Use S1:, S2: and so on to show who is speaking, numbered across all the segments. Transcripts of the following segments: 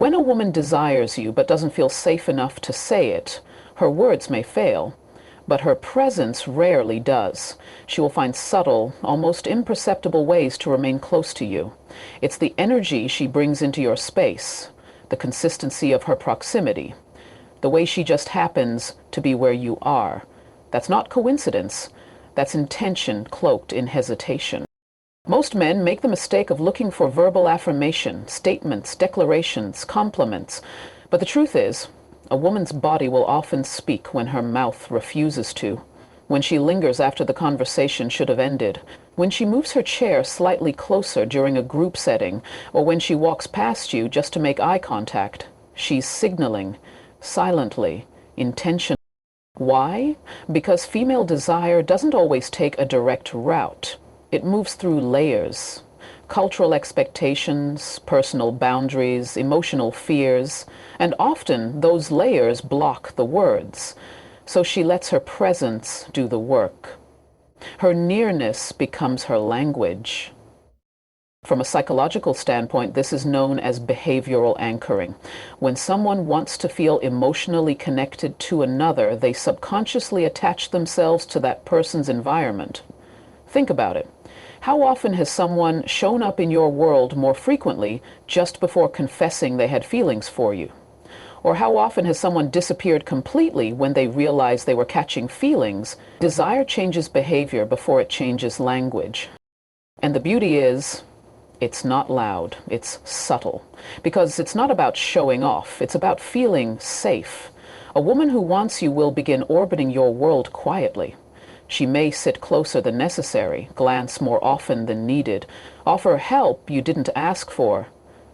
S1: When a woman desires you but doesn't feel safe enough to say it, her words may fail, but her presence rarely does. She will find subtle, almost imperceptible ways to remain close to you. It's the energy she brings into your space, the consistency of her proximity, the way she just happens to be where you are. That's not coincidence. That's intention cloaked in hesitation. Most men make the mistake of looking for verbal affirmation, statements, declarations, compliments. But the truth is, a woman's body will often speak when her mouth refuses to, when she lingers after the conversation should have ended, when she moves her chair slightly closer during a group setting, or when she walks past you just to make eye contact. She's signaling, silently, intentionally. Why? Because female desire doesn't always take a direct route. It moves through layers, cultural expectations, personal boundaries, emotional fears, and often those layers block the words. So she lets her presence do the work. Her nearness becomes her language. From a psychological standpoint, this is known as behavioral anchoring. When someone wants to feel emotionally connected to another, they subconsciously attach themselves to that person's environment. Think about it. How often has someone shown up in your world more frequently just before confessing they had feelings for you? Or how often has someone disappeared completely when they realized they were catching feelings? Desire changes behavior before it changes language. And the beauty is, it's not loud, it's subtle. Because it's not about showing off, it's about feeling safe. A woman who wants you will begin orbiting your world quietly. She may sit closer than necessary, glance more often than needed, offer help you didn't ask for.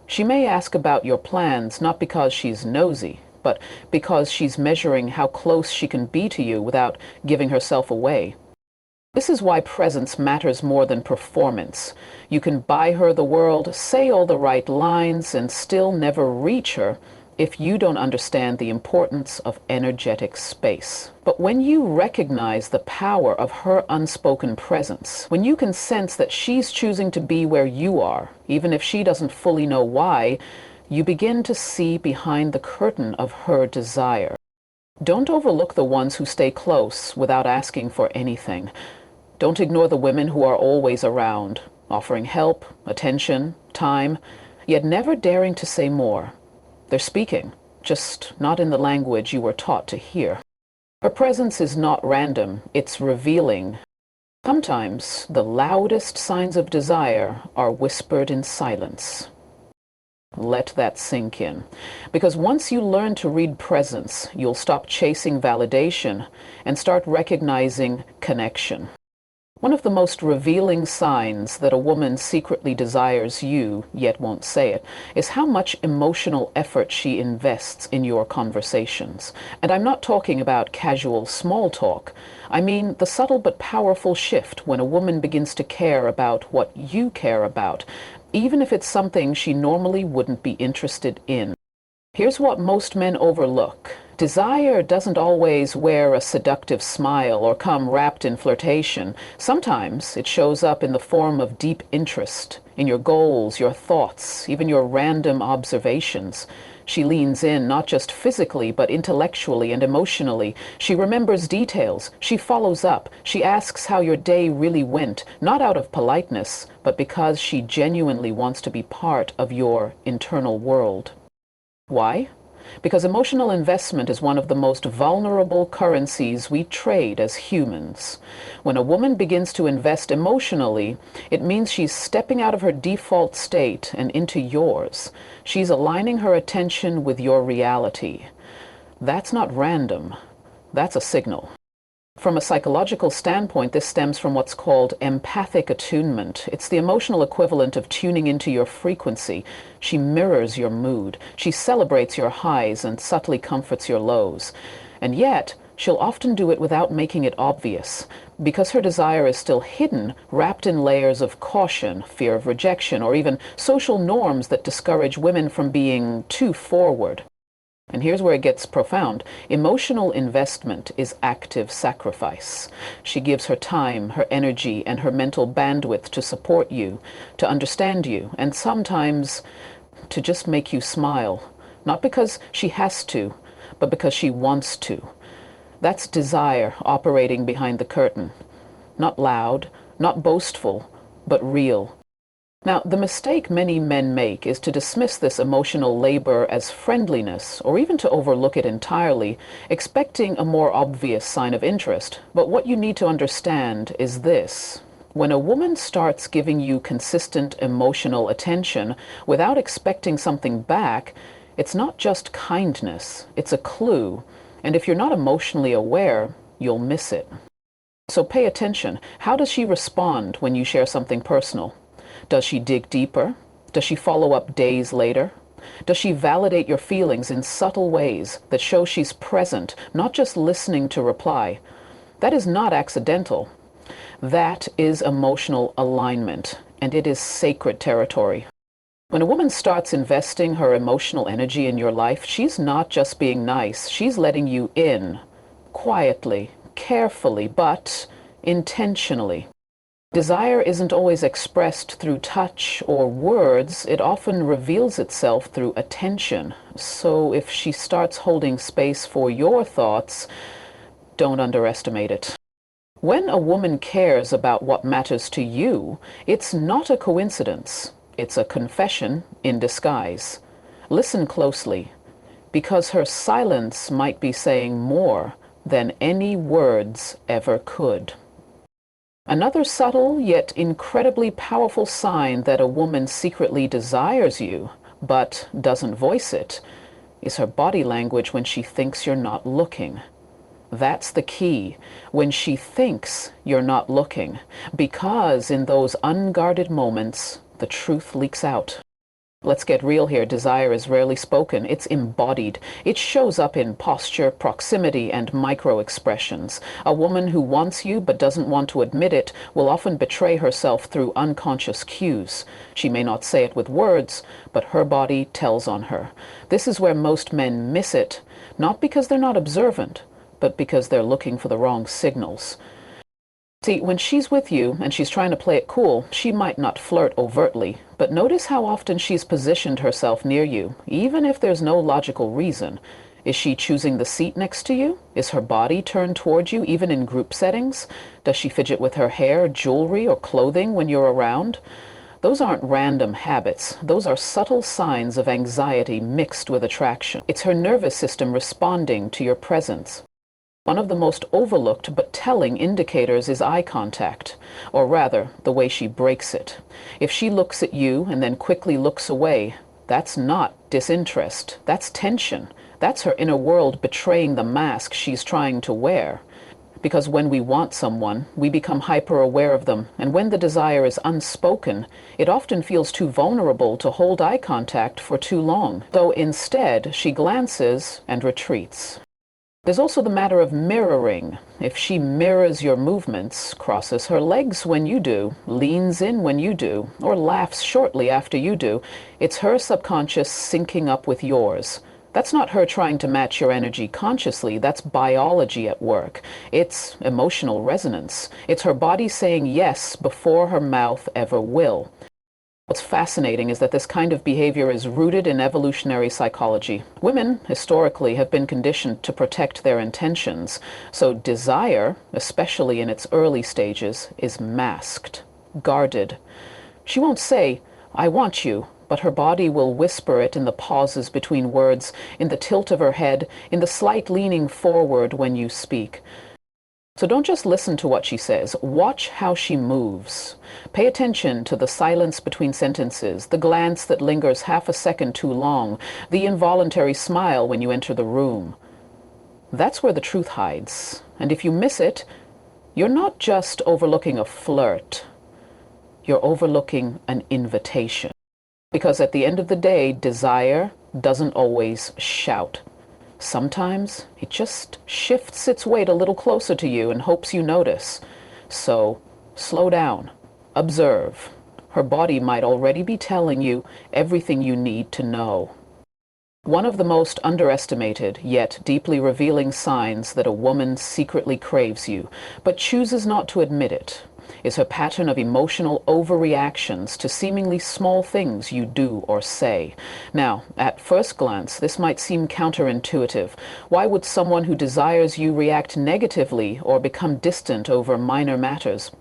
S1: She may ask about your plans not because she's nosy, but because she's measuring how close she can be to you without giving herself away. This is why presence matters more than performance. You can buy her the world, say all the right lines, and still never reach her if you don't understand the importance of energetic space. But when you recognize the power of her unspoken presence, when you can sense that she's choosing to be where you are, even if she doesn't fully know why, you begin to see behind the curtain of her desire. Don't overlook the ones who stay close without asking for anything. Don't ignore the women who are always around, offering help, attention, time, yet never daring to say more. They're speaking, just not in the language you were taught to hear. Her presence is not random, it's revealing. Sometimes the loudest signs of desire are whispered in silence. Let that sink in. Because once you learn to read presence, you'll stop chasing validation and start recognizing connection. One of the most revealing signs that a woman secretly desires you, yet won't say it, is how much emotional effort she invests in your conversations. And I'm not talking about casual small talk. I mean the subtle but powerful shift when a woman begins to care about what you care about, even if it's something she normally wouldn't be interested in. Here's what most men overlook. Desire doesn't always wear a seductive smile or come wrapped in flirtation. Sometimes it shows up in the form of deep interest, in your goals, your thoughts, even your random observations. She leans in not just physically, but intellectually and emotionally. She remembers details. She follows up. She asks how your day really went, not out of politeness, but because she genuinely wants to be part of your internal world. Why? Because emotional investment is one of the most vulnerable currencies we trade as humans. When a woman begins to invest emotionally, it means she's stepping out of her default state and into yours. She's aligning her attention with your reality. That's not random. That's a signal. From a psychological standpoint, this stems from what's called empathic attunement. It's the emotional equivalent of tuning into your frequency. She mirrors your mood. She celebrates your highs and subtly comforts your lows. And yet, she'll often do it without making it obvious, because her desire is still hidden, wrapped in layers of caution, fear of rejection, or even social norms that discourage women from being too forward. And here's where it gets profound. Emotional investment is active sacrifice. She gives her time, her energy, and her mental bandwidth to support you, to understand you, and sometimes to just make you smile. not because she has to, but because she wants to. That's desire operating behind the curtain. Not loud, not boastful, but real. Now, the mistake many men make is to dismiss this emotional labor as friendliness, or even to overlook it entirely, expecting a more obvious sign of interest. But what you need to understand is this. When a woman starts giving you consistent emotional attention without expecting something back, it's not just kindness, it's a clue. And if you're not emotionally aware, you'll miss it. So pay attention. How does she respond when you share something personal? Does she dig deeper? Does she follow up days later? Does she validate your feelings in subtle ways that show she's present, not just listening to reply? That is not accidental. That is emotional alignment, and it is sacred territory. When a woman starts investing her emotional energy in your life, she's not just being nice, she's letting you in, quietly, carefully, but intentionally. Desire isn't always expressed through touch or words, it often reveals itself through attention. So if she starts holding space for your thoughts, don't underestimate it. When a woman cares about what matters to you, it's not a coincidence. It's a confession in disguise. Listen closely, because her silence might be saying more than any words ever could. Another subtle yet incredibly powerful sign that a woman secretly desires you, but doesn't voice it, is her body language when she thinks you're not looking. That's the key, when she thinks you're not looking, because in those unguarded moments, the truth leaks out. Let's get real here. Desire is rarely spoken. It's embodied. It shows up in posture, proximity, and micro-expressions. A woman who wants you but doesn't want to admit it will often betray herself through unconscious cues. She may not say it with words, but her body tells on her. This is where most men miss it, not because they're not observant, but because they're looking for the wrong signals. See, when she's with you and she's trying to play it cool, she might not flirt overtly, but notice how often she's positioned herself near you, even if there's no logical reason. Is she choosing the seat next to you? Is her body turned toward you, even in group settings? Does she fidget with her hair, jewelry, or clothing when you're around? Those aren't random habits. Those are subtle signs of anxiety mixed with attraction. It's her nervous system responding to your presence. One of the most overlooked but telling indicators is eye contact, or rather, the way she breaks it. If she looks at you and then quickly looks away, that's not disinterest, that's tension. That's her inner world betraying the mask she's trying to wear. Because when we want someone, we become hyper-aware of them, and when the desire is unspoken, it often feels too vulnerable to hold eye contact for too long. So instead, she glances and retreats. There's also the matter of mirroring. If she mirrors your movements, crosses her legs when you do, leans in when you do, or laughs shortly after you do, it's her subconscious syncing up with yours. That's not her trying to match your energy consciously, that's biology at work. It's emotional resonance. It's her body saying yes before her mouth ever will. What's fascinating is that this kind of behavior is rooted in evolutionary psychology. Women, historically, have been conditioned to protect their intentions, so desire, especially in its early stages, is masked, guarded. She won't say, "I want you," but her body will whisper it in the pauses between words, in the tilt of her head, in the slight leaning forward when you speak. So don't just listen to what she says, watch how she moves. Pay attention to the silence between sentences, the glance that lingers half a second too long, the involuntary smile when you enter the room. That's where the truth hides. And if you miss it, you're not just overlooking a flirt, you're overlooking an invitation. Because at the end of the day, desire doesn't always shout. Sometimes it just shifts its weight a little closer to you and hopes you notice. So slow down, observe. Her body might already be telling you everything you need to know. One of the most underestimated, yet deeply revealing signs that a woman secretly craves you, but chooses not to admit it, is her pattern of emotional overreactions to seemingly small things you do or say. Now, at first glance, this might seem counterintuitive. Why would someone who desires you react negatively or become distant over minor matters?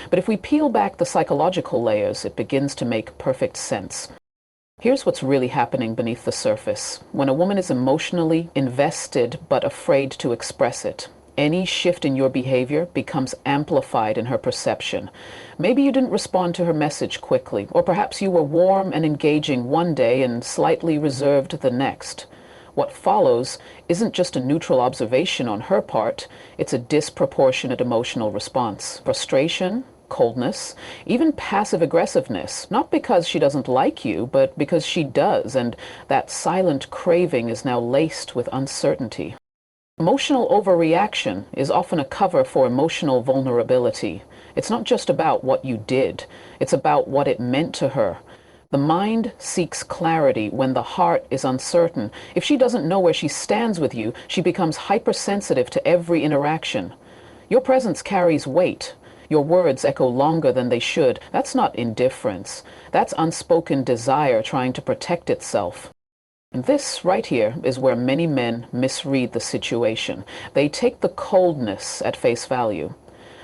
S1: But if we peel back the psychological layers, it begins to make perfect sense. Here's what's really happening beneath the surface. When a woman is emotionally invested but afraid to express it, any shift in your behavior becomes amplified in her perception. Maybe you didn't respond to her message quickly, or perhaps you were warm and engaging one day and slightly reserved the next. What follows isn't just a neutral observation on her part, it's a disproportionate emotional response. Frustration, coldness, even passive aggressiveness, not because she doesn't like you, but because she does, and that silent craving is now laced with uncertainty. Emotional overreaction is often a cover for emotional vulnerability. It's not just about what you did, it's about what it meant to her. The mind seeks clarity when the heart is uncertain. If she doesn't know where she stands with you, she becomes hypersensitive to every interaction. Your presence carries weight. Your words echo longer than they should. That's not indifference. That's unspoken desire trying to protect itself. And this right here is where many men misread the situation. They take the coldness at face value.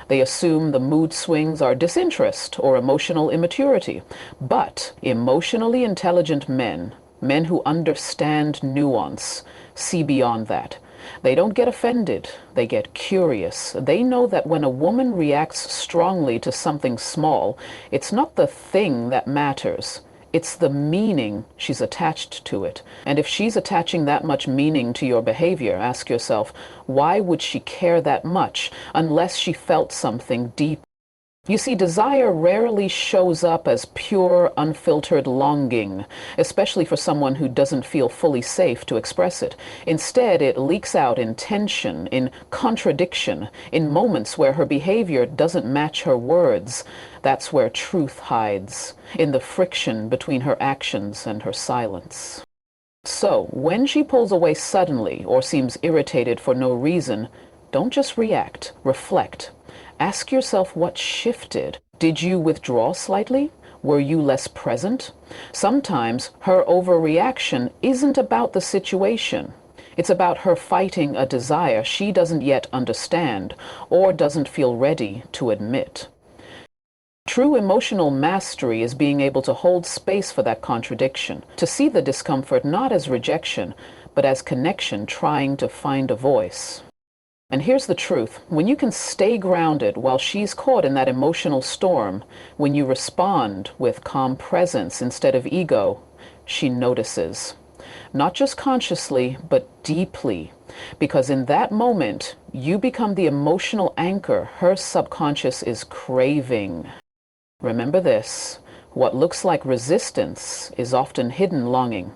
S1: They assume the mood swings are disinterest or emotional immaturity. But emotionally intelligent men, men who understand nuance, see beyond that. They don't get offended, they get curious. They know that when a woman reacts strongly to something small, it's not the thing that matters. It's the meaning she's attached to it. And if she's attaching that much meaning to your behavior, ask yourself, why would she care that much unless she felt something deep? You see, desire rarely shows up as pure, unfiltered longing, especially for someone who doesn't feel fully safe to express it. Instead, it leaks out in tension, in contradiction, in moments where her behavior doesn't match her words. That's where truth hides, in the friction between her actions and her silence. So, when she pulls away suddenly or seems irritated for no reason, don't just react, reflect. Ask yourself what shifted. Did you withdraw slightly? Were you less present? Sometimes her overreaction isn't about the situation. It's about her fighting a desire she doesn't yet understand or doesn't feel ready to admit. True emotional mastery is being able to hold space for that contradiction, to see the discomfort not as rejection, but as connection trying to find a voice. And here's the truth. When you can stay grounded while she's caught in that emotional storm, when you respond with calm presence instead of ego, she notices. Not just consciously, but deeply. Because in that moment, you become the emotional anchor her subconscious is craving. Remember this, what looks like resistance is often hidden longing.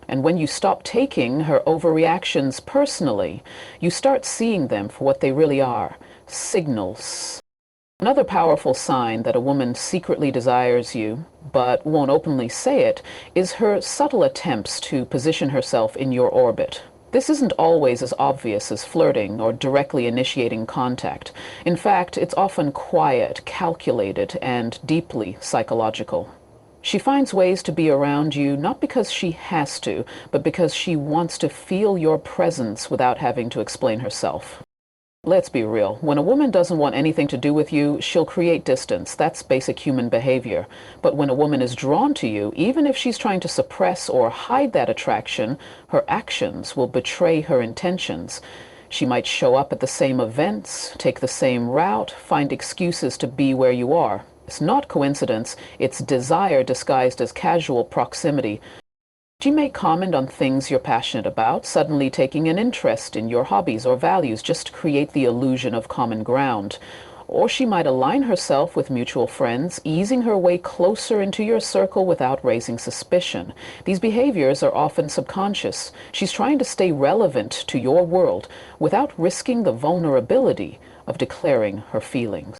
S1: And when you stop taking her overreactions personally, you start seeing them for what they really are, signals. Another powerful sign that a woman secretly desires you, but won't openly say it, is her subtle attempts to position herself in your orbit. This isn't always as obvious as flirting or directly initiating contact. In fact, it's often quiet, calculated, and deeply psychological. She finds ways to be around you not because she has to, but because she wants to feel your presence without having to explain herself. Let's be real. When a woman doesn't want anything to do with you, she'll create distance. That's basic human behavior. But when a woman is drawn to you, even if she's trying to suppress or hide that attraction, her actions will betray her intentions. She might show up at the same events, take the same route, find excuses to be where you are. It's not coincidence, it's desire disguised as casual proximity. She may comment on things you're passionate about, suddenly taking an interest in your hobbies or values just to create the illusion of common ground. Or she might align herself with mutual friends, easing her way closer into your circle without raising suspicion. These behaviors are often subconscious. She's trying to stay relevant to your world without risking the vulnerability of declaring her feelings.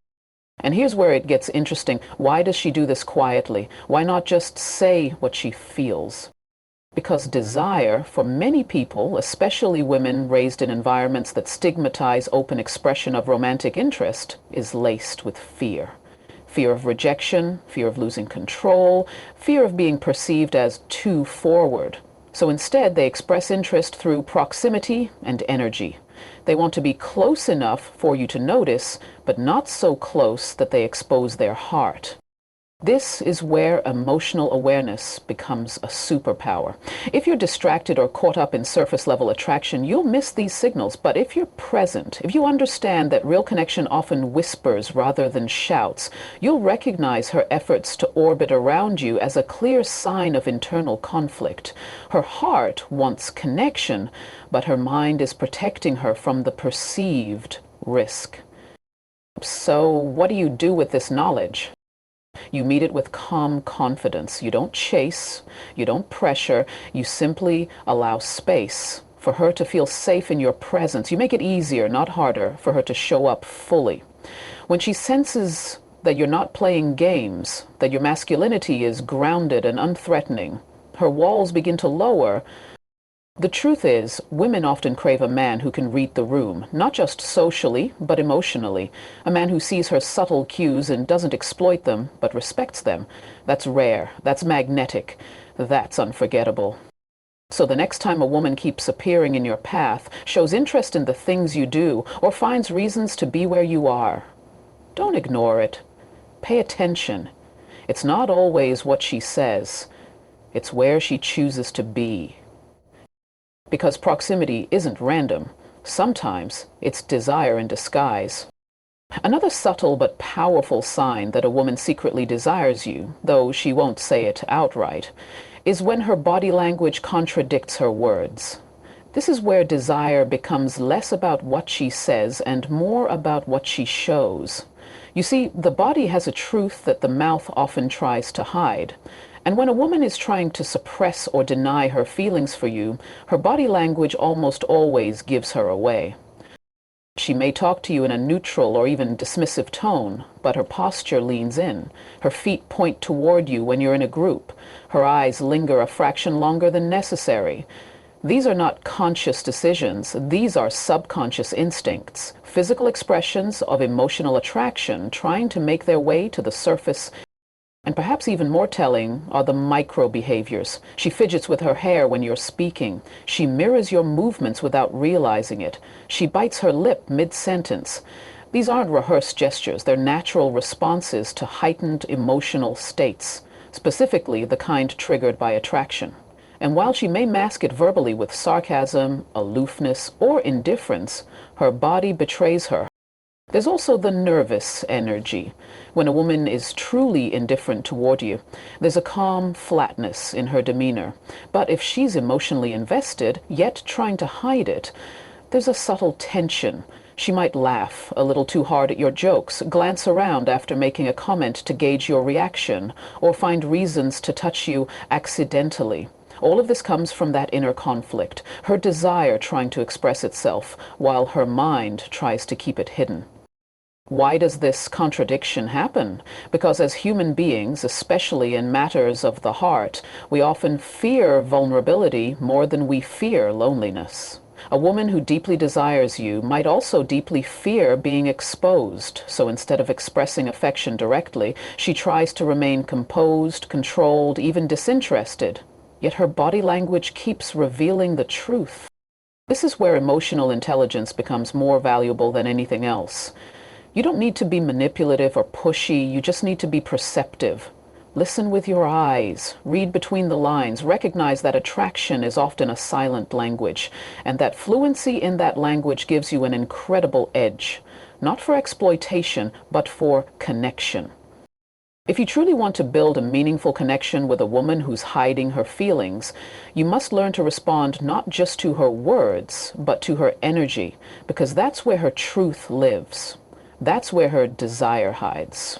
S1: And here's where it gets interesting. Why does she do this quietly? Why not just say what she feels? Because desire, for many people, especially women raised in environments that stigmatize open expression of romantic interest, is laced with fear. Fear of rejection, fear of losing control, fear of being perceived as too forward. So instead, they express interest through proximity and energy. They want to be close enough for you to notice, but not so close that they expose their heart. This is where emotional awareness becomes a superpower. If you're distracted or caught up in surface-level attraction, you'll miss these signals. But if you're present, if you understand that real connection often whispers rather than shouts, you'll recognize her efforts to orbit around you as a clear sign of internal conflict. Her heart wants connection, but her mind is protecting her from the perceived risk. So what do you do with this knowledge? You meet it with calm confidence. You don't chase, you don't pressure, you simply allow space for her to feel safe in your presence. You make it easier, not harder, for her to show up fully. When she senses that you're not playing games, that your masculinity is grounded and unthreatening, her walls begin to lower. The truth is, women often crave a man who can read the room, not just socially, but emotionally. A man who sees her subtle cues and doesn't exploit them, but respects them. That's rare, that's magnetic, that's unforgettable. So the next time a woman keeps appearing in your path, shows interest in the things you do, or finds reasons to be where you are, don't ignore it. Pay attention. It's not always what she says, it's where she chooses to be. Because proximity isn't random. Sometimes it's desire in disguise. Another subtle but powerful sign that a woman secretly desires you, though she won't say it outright, is when her body language contradicts her words. This is where desire becomes less about what she says and more about what she shows. You see, the body has a truth that the mouth often tries to hide. And when a woman is trying to suppress or deny her feelings for you, her body language almost always gives her away. She may talk to you in a neutral or even dismissive tone, but her posture leans in. Her feet point toward you when you're in a group. Her eyes linger a fraction longer than necessary. These are not conscious decisions. These are subconscious instincts, physical expressions of emotional attraction trying to make their way to the surface. And perhaps even more telling are the micro behaviors. She fidgets with her hair when you're speaking. She mirrors your movements without realizing it. She bites her lip mid-sentence. These aren't rehearsed gestures. They're natural responses to heightened emotional states, specifically the kind triggered by attraction. And while she may mask it verbally with sarcasm, aloofness, or indifference, her body betrays her. There's also the nervous energy. When a woman is truly indifferent toward you, there's a calm flatness in her demeanor. But if she's emotionally invested, yet trying to hide it, there's a subtle tension. She might laugh a little too hard at your jokes, glance around after making a comment to gauge your reaction, or find reasons to touch you accidentally. All of this comes from that inner conflict, her desire trying to express itself, while her mind tries to keep it hidden. Why does this contradiction happen? Because as human beings, especially in matters of the heart, we often fear vulnerability more than we fear loneliness. A woman who deeply desires you might also deeply fear being exposed, so instead of expressing affection directly, she tries to remain composed, controlled, even disinterested. Yet her body language keeps revealing the truth. This is where emotional intelligence becomes more valuable than anything else. You don't need to be manipulative or pushy, you just need to be perceptive. Listen with your eyes, read between the lines, recognize that attraction is often a silent language, and that fluency in that language gives you an incredible edge, not for exploitation, but for connection. If you truly want to build a meaningful connection with a woman who's hiding her feelings, you must learn to respond not just to her words, but to her energy, because that's where her truth lives. That's where her desire hides.